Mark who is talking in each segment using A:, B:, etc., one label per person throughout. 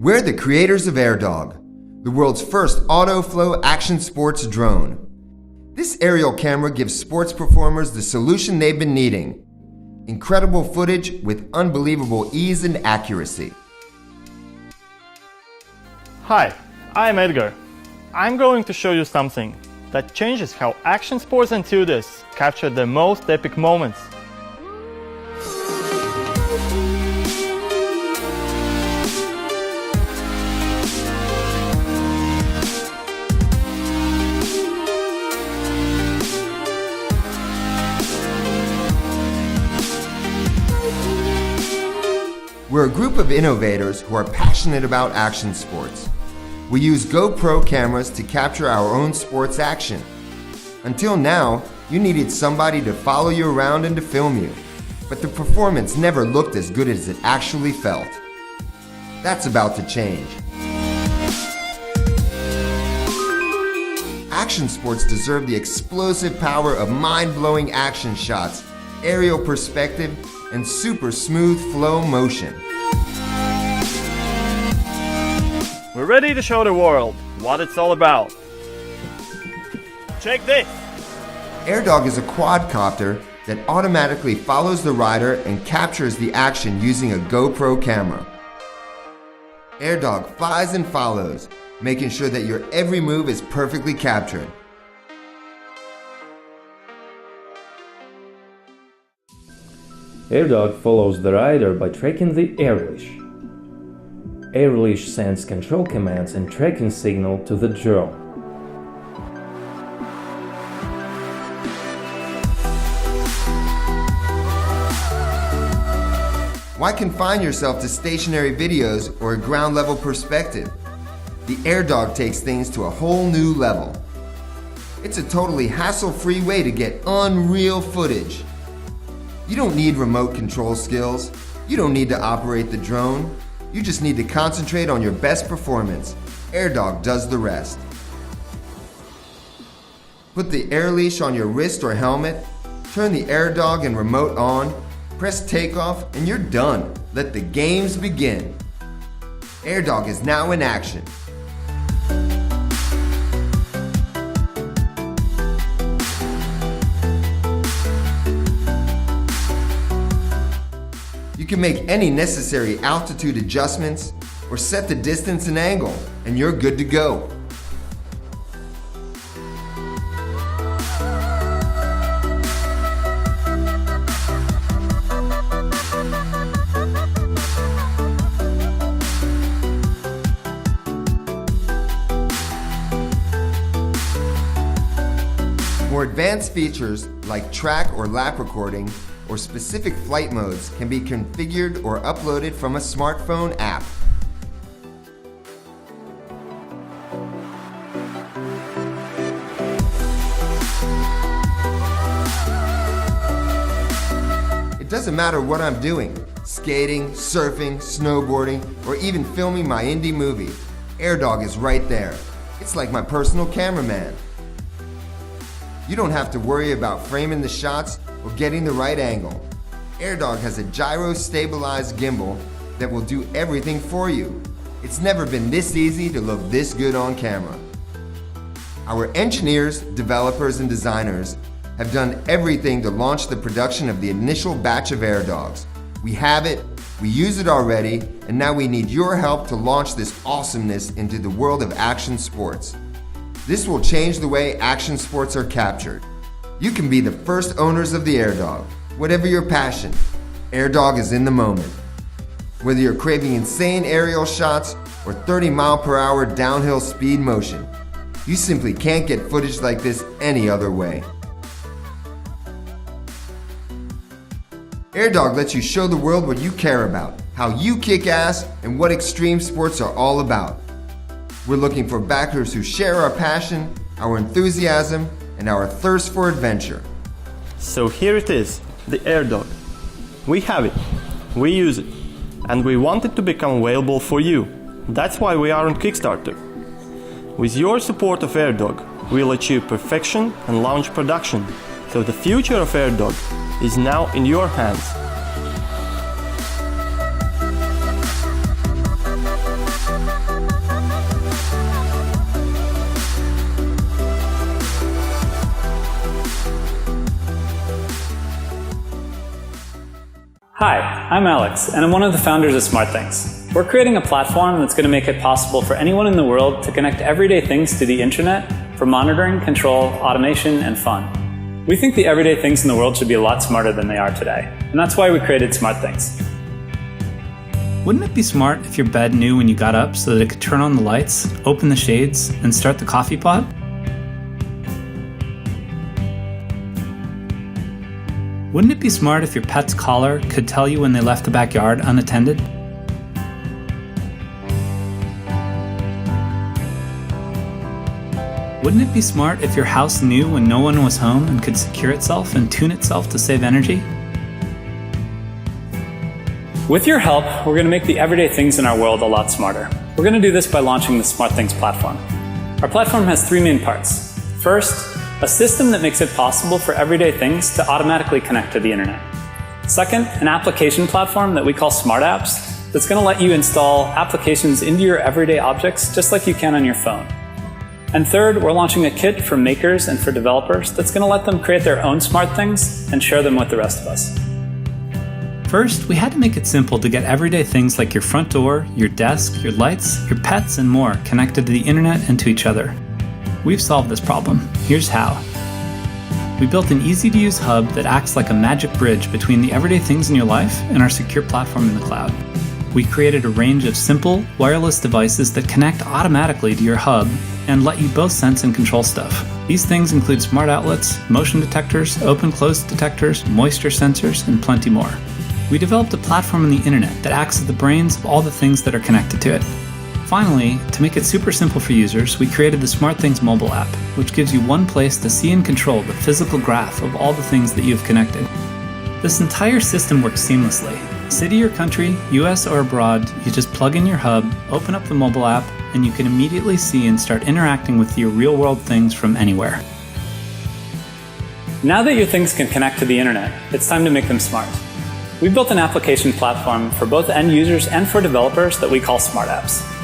A: We're the creators of AirDog, the world's first auto-flow action sports drone. This aerial camera gives sports performers the solution they've been needing: incredible footage with unbelievable ease and accuracy.
B: Hi, I'm Edgar. I'm going to show you something that changes how action sports enthusiasts capture the most epic moments.
A: We're a group of innovators who are passionate about action sports. We use GoPro cameras to capture our own sports action. Until now, you needed somebody to follow you around and to film you, but the performance never looked as good as it actually felt. That's about to change. Action sports deserve the explosive power of mind-blowing action shots, aerial perspective, and super smooth flow motion.
B: We're ready to show the world what it's all about. Check this!
A: AirDog is a quadcopter that automatically follows the rider and captures the action using a GoPro camera. AirDog flies and follows, making sure that your every move is perfectly captured.
C: AirDog follows the rider by tracking the air leash. Air leash sends control commands and tracking signal to the drone.
A: Why confine yourself to stationary videos or a ground-level perspective? The AirDog takes things to a whole new level. It's a totally hassle-free way to get unreal footage. You don't need remote control skills. You don't need to operate the drone. You just need to concentrate on your best performance. AirDog does the rest. Put the air leash on your wrist or helmet, turn the AirDog and remote on, press takeoff, and you're done. Let the games begin. AirDog is now in action. You can make any necessary altitude adjustments or set the distance and angle, and you're good to go. More advanced features like track or lap recording or specific flight modes can be configured or uploaded from a smartphone app. It doesn't matter what I'm doing, skating, surfing, snowboarding, or even filming my indie movie. AirDog is right there. It's like my personal cameraman. You don't have to worry about framing the shots or getting the right angle. AirDog has a gyro-stabilized gimbal that will do everything for you. It's never been this easy to look this good on camera. Our engineers, developers, and designers have done everything to launch the production of the initial batch of AirDogs. We have it, we use it already, and now we need your help to launch this awesomeness into the world of action sports. This will change the way action sports are captured. You can be the first owners of the AirDog. Whatever your passion, AirDog is in the moment. Whether you're craving insane aerial shots or 30-mile-per-hour downhill speed motion, you simply can't get footage like this any other way. AirDog lets you show the world what you care about, how you kick ass, and what extreme sports are all about. We're looking for backers who share our passion, our enthusiasm, and our thirst for adventure.
B: So here it is, the AirDog. We have it, we use it, and we want it to become available for you. That's why we are on Kickstarter. With your support of AirDog, we'll achieve perfection and launch production, so the future of AirDog is now in your hands.
D: Hi, I'm Alex, and I'm one of the founders of SmartThings. We're creating a platform that's going to make it possible for anyone in the world to connect everyday things to the internet for monitoring, control, automation, and fun. We think the everyday things in the world should be a lot smarter than they are today, and that's why we created SmartThings.
E: Wouldn't it be smart if your bed knew when you got up so that it could turn on the lights, open the shades, and start the coffee pot? Wouldn't it be smart if your pet's collar could tell you when they left the backyard unattended? Wouldn't it be smart if your house knew when no one was home and could secure itself and tune itself to save energy?
D: With your help, we're going to make the everyday things in our world a lot smarter. We're going to do this by launching the SmartThings platform. Our platform has three main parts. First, a system that makes it possible for everyday things to automatically connect to the internet. Second, an application platform that we call Smart Apps that's going to let you install applications into your everyday objects just like you can on your phone. And third, we're launching a kit for makers and for developers that's going to let them create their own smart things and share them with the rest of us.
E: First, we had to make it simple to get everyday things like your front door, your desk, your lights, your pets, and more connected to the internet and to each other. We've solved this problem. Here's how. We built an easy-to-use hub that acts like a magic bridge between the everyday things in your life and our secure platform in the cloud. We created a range of simple, wireless devices that connect automatically to your hub and let you both sense and control stuff. These things include smart outlets, motion detectors, open-close detectors, moisture sensors, and plenty more. We developed a platform on the internet that acts as the brains of all the things that are connected to it. Finally, to make it super simple for users, we created the SmartThings mobile app, which gives you one place to see and control the physical graph of all the things that you've connected. This entire system works seamlessly. City or country, US or abroad, you just plug in your hub, open up the mobile app, and you can immediately see and start interacting with your real-world things from anywhere.
D: Now that your things can connect to the internet, it's time to make them smart. We built an application platform for both end users and for developers that we call Smart Apps.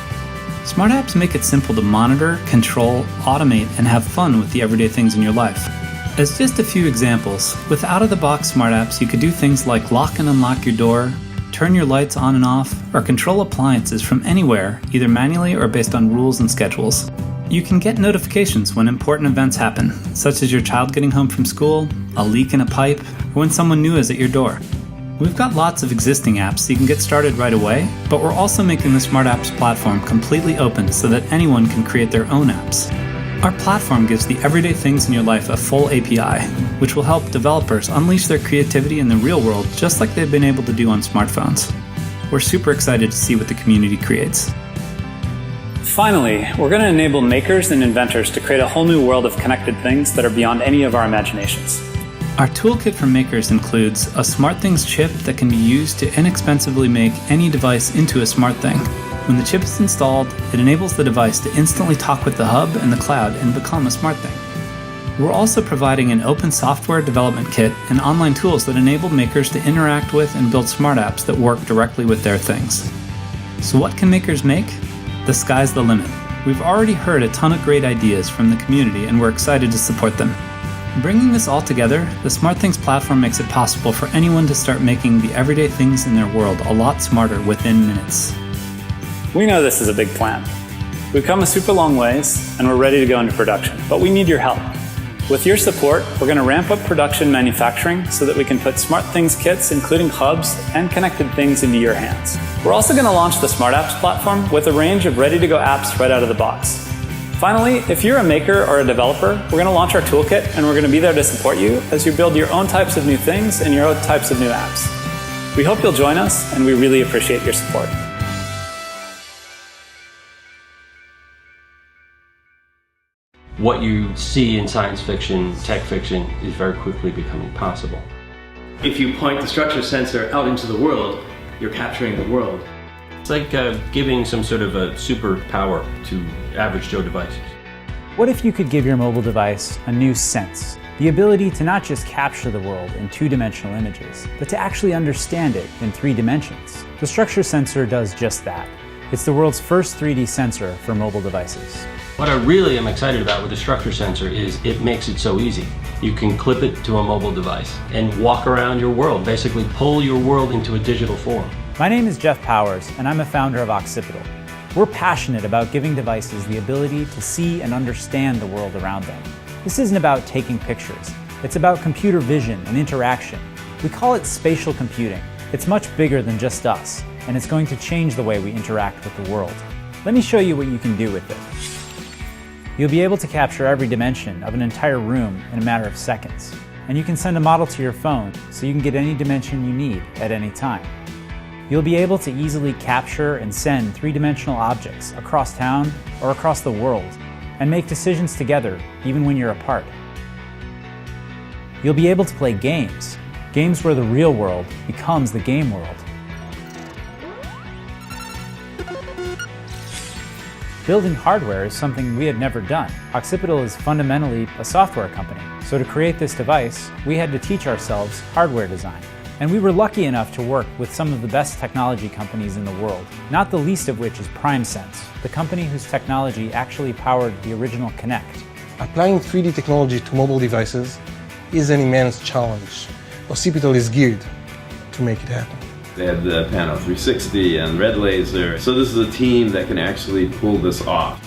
E: Smart apps make it simple to monitor, control, automate, and have fun with the everyday things in your life. As just a few examples, with out-of-the-box smart apps, you could do things like lock and unlock your door, turn your lights on and off, or control appliances from anywhere, either manually or based on rules and schedules. You can get notifications when important events happen, such as your child getting home from school, a leak in a pipe, or when someone new is at your door. We've got lots of existing apps so you can get started right away, but we're also making the Smart Apps platform completely open so that anyone can create their own apps. Our platform gives the everyday things in your life a full API, which will help developers unleash their creativity in the real world just like they've been able to do on smartphones. We're super excited to see what the community creates.
D: Finally, we're going to enable makers and inventors to create a whole new world of connected things that are beyond any of our imaginations.
E: Our toolkit for makers includes a SmartThings chip that can be used to inexpensively make any device into a smart thing. When the chip is installed, it enables the device to instantly talk with the hub and the cloud and become a smart thing. We're also providing an open software development kit and online tools that enable makers to interact with and build smart apps that work directly with their things. So what can makers make? The sky's the limit. We've already heard a ton of great ideas from the community and we're excited to support them. Bringing this all together, the SmartThings platform makes it possible for anyone to start making the everyday things in their world a lot smarter within minutes.
D: We know this is a big plan. We've come a super long ways, and we're ready to go into production, but we need your help. With your support, we're going to ramp up production manufacturing so that we can put SmartThings kits, including hubs and connected things, into your hands. We're also going to launch the Smart Apps platform with a range of ready-to-go apps right out of the box. Finally, if you're a maker or a developer, we're going to launch our toolkit and we're going to be there to support you as you build your own types of new things and your own types of new apps. We hope you'll join us and we really appreciate your support.
F: What you see in science fiction, tech fiction, is very quickly becoming possible.
G: If you point the structure sensor out into the world, you're capturing the world.
F: It's like giving some sort of a superpower to average Joe devices.
H: What if you could give your mobile device a new sense? The ability to not just capture the world in two-dimensional images, but to actually understand it in 3 dimensions. The structure sensor does just that. It's the world's first 3D sensor for mobile devices.
F: What I really am excited about with the structure sensor is it makes it so easy. You can clip it to a mobile device and walk around your world, basically pull your world into a digital form.
H: My name is Jeff Powers, and I'm a founder of Occipital. We're passionate about giving devices the ability to see and understand the world around them. This isn't about taking pictures. It's about computer vision and interaction. We call it spatial computing. It's much bigger than just us, and it's going to change the way we interact with the world. Let me show you what you can do with it. You'll be able to capture every dimension of an entire room in a matter of seconds. And you can send a model to your phone so you can get any dimension you need at any time. You'll be able to easily capture and send three-dimensional objects across town or across the world and make decisions together even when you're apart. You'll be able to play games where the real world becomes the game world. Building hardware is something we had never done. Occipital is fundamentally a software company, so to create this device, we had to teach ourselves hardware design. And we were lucky enough to work with some of the best technology companies in the world, not the least of which is PrimeSense, the company whose technology actually powered the original Kinect.
I: Applying 3D technology to mobile devices is an immense challenge. Occipital is geared to make it happen.
J: They have the Pano 360 and Red Laser, so this is a team that can actually pull this off.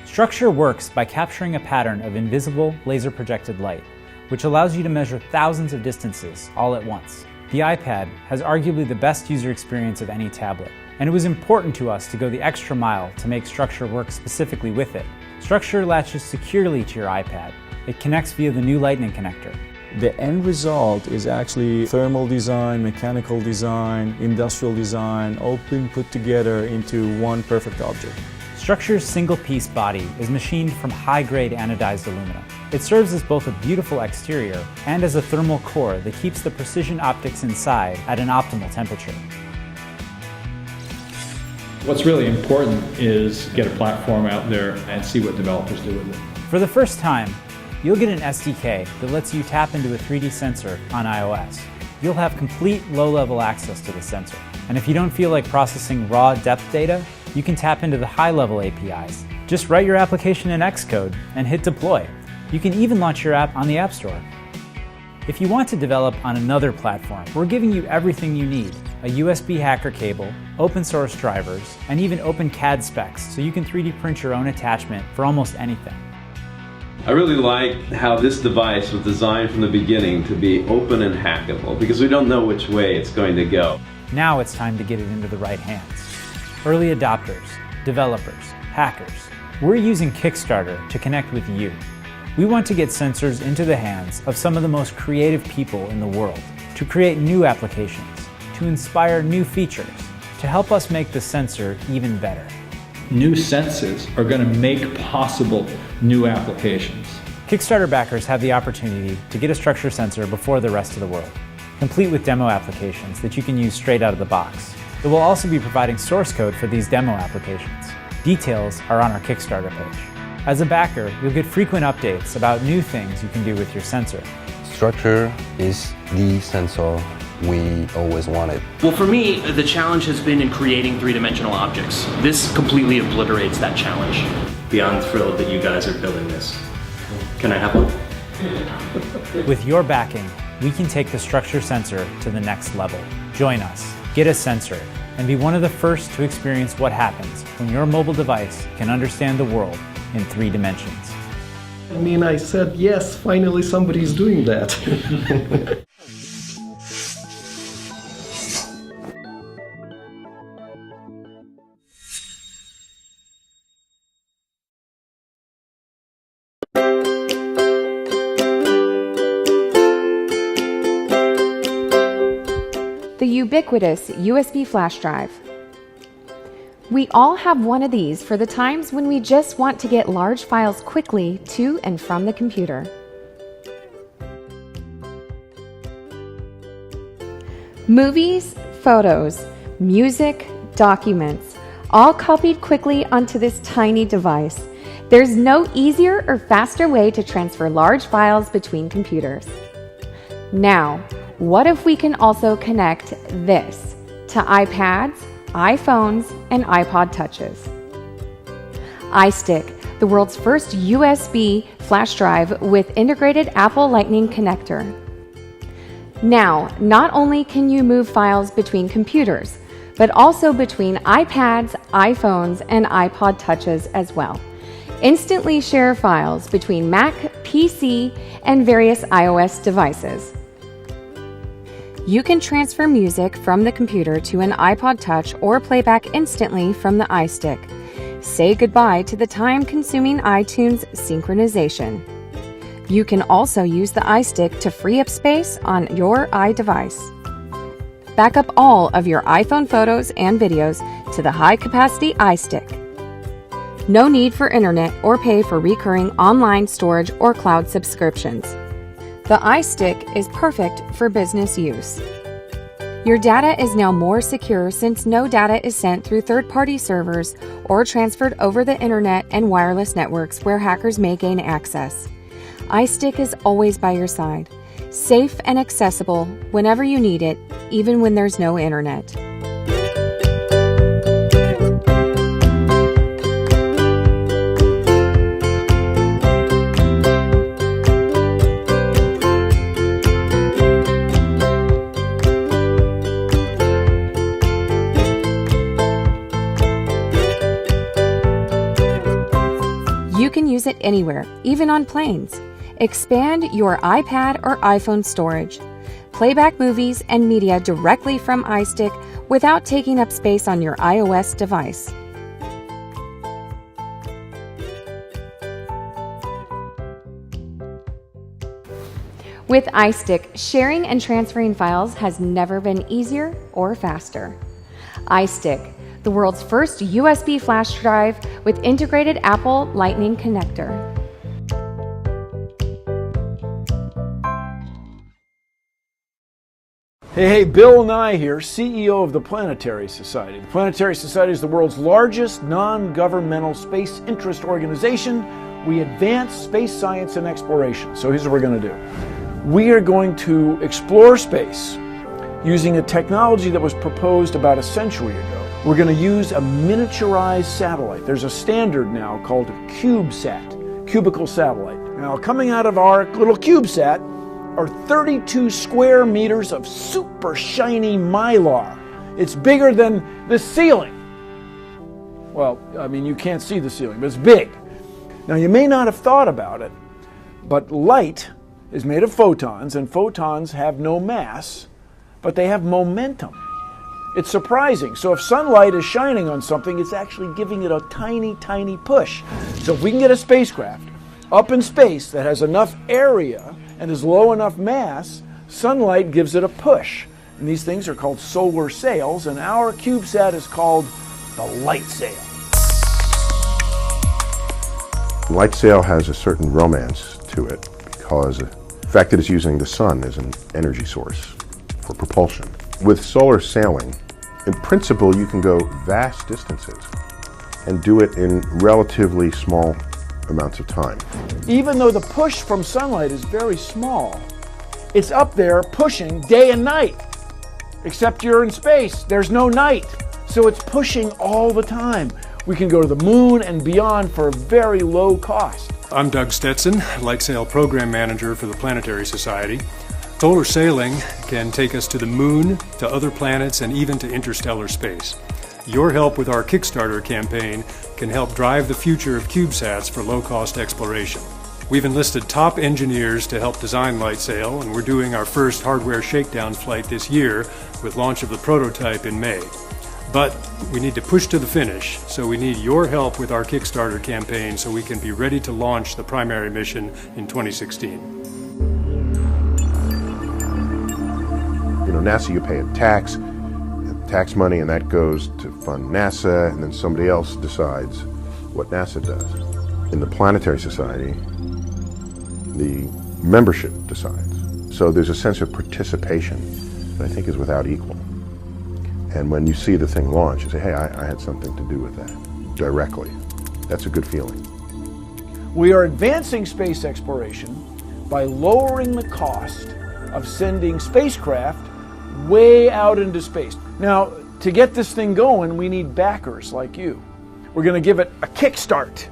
H: Structure works by capturing a pattern of invisible laser-projected light, which allows you to measure thousands of distances all at once. The iPad has arguably the best user experience of any tablet, and it was important to us to go the extra mile to make Structure work specifically with it. Structure latches securely to your iPad. It connects via the new Lightning connector.
K: The end result is actually thermal design, mechanical design, industrial design, all being put together into one perfect object.
H: Structure's single-piece body is machined from high-grade anodized aluminum. It serves as both a beautiful exterior and as a thermal core that keeps the precision optics inside at an optimal temperature.
L: What's really important is get a platform out there and see what developers do with it.
H: For the first time, you'll get an SDK that lets you tap into a 3D sensor on iOS. You'll have complete low-level access to the sensor. And if you don't feel like processing raw depth data, you can tap into the high-level APIs. Just write your application in Xcode and hit deploy. You can even launch your app on the App Store. If you want to develop on another platform, we're giving you everything you need: a USB hacker cable, open source drivers, and even open CAD specs so you can 3D print your own attachment for almost anything.
J: I really like how this device was designed from the beginning to be open and hackable, because we don't know which way it's going to go.
H: Now it's time to get it into the right hands. Early adopters, developers, hackers, we're using Kickstarter to connect with you. We want to get sensors into the hands of some of the most creative people in the world, to create new applications, to inspire new features, to help us make the sensor even better.
L: New senses are going to make possible new applications.
H: Kickstarter backers have the opportunity to get a structure sensor before the rest of the world, complete with demo applications that you can use straight out of the box. It will also be providing source code for these demo applications. Details are on our Kickstarter page. As a backer, you'll get frequent updates about new things you can do with your sensor.
M: Structure is the sensor we always wanted.
G: Well, for me, the challenge has been in creating three-dimensional objects. This completely obliterates that challenge. Beyond thrilled that you guys are building this. Can I have one?
H: With your backing, we can take the structure sensor to the next level. Join us, get a sensor, and be one of the first to experience what happens when your mobile device can understand the world in 3 dimensions.
N: I mean, I said, yes, finally somebody's doing that.
O: The ubiquitous USB flash drive. We all have one of these for the times when we just want to get large files quickly to and from the computer. Movies, photos, music, documents, all copied quickly onto this tiny device. There's no easier or faster way to transfer large files between computers. Now, what if we can also connect this to iPads, iPhones, and iPod Touches? iStick the world's first USB flash drive with integrated Apple Lightning connector. Now, not only can you move files between computers, but also between iPads, iPhones, and iPod Touches as well. Instantly share files between Mac, PC, and various iOS devices. You can transfer music from the computer to an iPod Touch or playback instantly from the iStick. Say goodbye to the time-consuming iTunes synchronization. You can also use the iStick to free up space on your iDevice. Back up all of your iPhone photos and videos to the high-capacity iStick. No need for internet or pay for recurring online storage or cloud subscriptions. The iStick is perfect for business use. Your data is now more secure since no data is sent through third-party servers or transferred over the internet and wireless networks where hackers may gain access. iStick is always by your side, safe and accessible whenever you need it, even when there's no internet. You can use it anywhere, even on planes. Expand your iPad or iPhone storage. Playback movies and media directly from iStick without taking up space on your iOS device. With iStick, sharing and transferring files has never been easier or faster. iStick, the world's first USB flash drive with integrated Apple Lightning connector.
P: Hey, Bill Nye here, CEO of the Planetary Society. The Planetary Society is the world's largest non-governmental space interest organization. We advance space science and exploration. So here's what we're going to do. We are going to explore space using a technology that was proposed about a century ago. We're going to use a miniaturized satellite. There's a standard now called a CubeSat, cubical satellite. Now, coming out of our little CubeSat are 32 square meters of super shiny mylar. It's bigger than the ceiling. Well, I mean, you can't see the ceiling, but it's big. Now, you may not have thought about it, but light is made of photons, and photons have no mass, but they have momentum. It's surprising. So if sunlight is shining on something, it's actually giving it a tiny, tiny push. So if we can get a spacecraft up in space that has enough area and is low enough mass, sunlight gives it a push. And these things are called solar sails, and our CubeSat is called the light sail.
Q: Light sail has a certain romance to it because the fact that it's using the sun as an energy source for propulsion. With solar sailing, in principle, you can go vast distances and do it in relatively small amounts of time.
P: Even though the push from sunlight is very small, it's up there pushing day and night. Except you're in space, there's no night. So it's pushing all the time. We can go to the moon and beyond for a very low cost.
R: I'm Doug Stetson, Light Sail Program Manager for the Planetary Society. Solar sailing can take us to the moon, to other planets, and even to interstellar space. Your help with our Kickstarter campaign can help drive the future of CubeSats for low-cost exploration. We've enlisted top engineers to help design Light Sail, and we're doing our first hardware shakedown flight this year with launch of the prototype in May. But we need to push to the finish, so we need your help with our Kickstarter campaign so we can be ready to launch the primary mission in 2016.
Q: You know, NASA, you pay a tax money, and that goes to fund NASA, and then somebody else decides what NASA does. In the Planetary Society, the membership decides. So there's a sense of participation that I think is without equal. And when you see the thing launch, you say, hey, I had something to do with that directly. That's a good feeling.
P: We are advancing space exploration by lowering the cost of sending spacecraft way out into space. Now, to get this thing going, we need backers like you. We're going to give it a kickstart.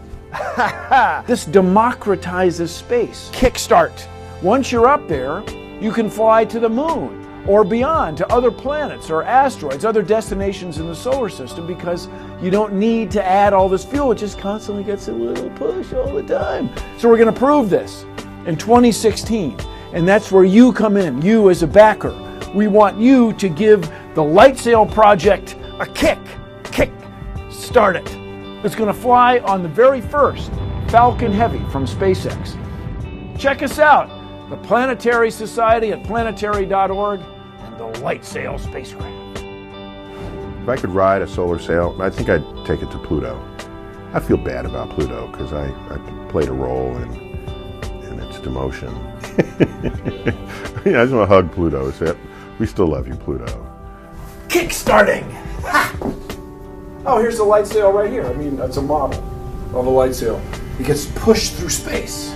P: This democratizes space. Kickstart. Once you're up there, you can fly to the moon or beyond to other planets or asteroids, other destinations in the solar system, because you don't need to add all this fuel. It just constantly gets a little push all the time. So we're going to prove this in 2016, and that's where you come in, you as a backer. We want you to give the LightSail project a kick. Start it. It's going to fly on the very first Falcon Heavy from SpaceX. Check us out, the Planetary Society at planetary.org and the LightSail spacecraft.
Q: If I could ride a solar sail, I think I'd take it to Pluto. I feel bad about Pluto because I played a role in its demotion. I just want to hug Pluto. Say, we still love you, Pluto.
P: Kickstarting! Ha! Oh, here's the LightSail right here. I mean, that's a model of a LightSail. It gets pushed through space.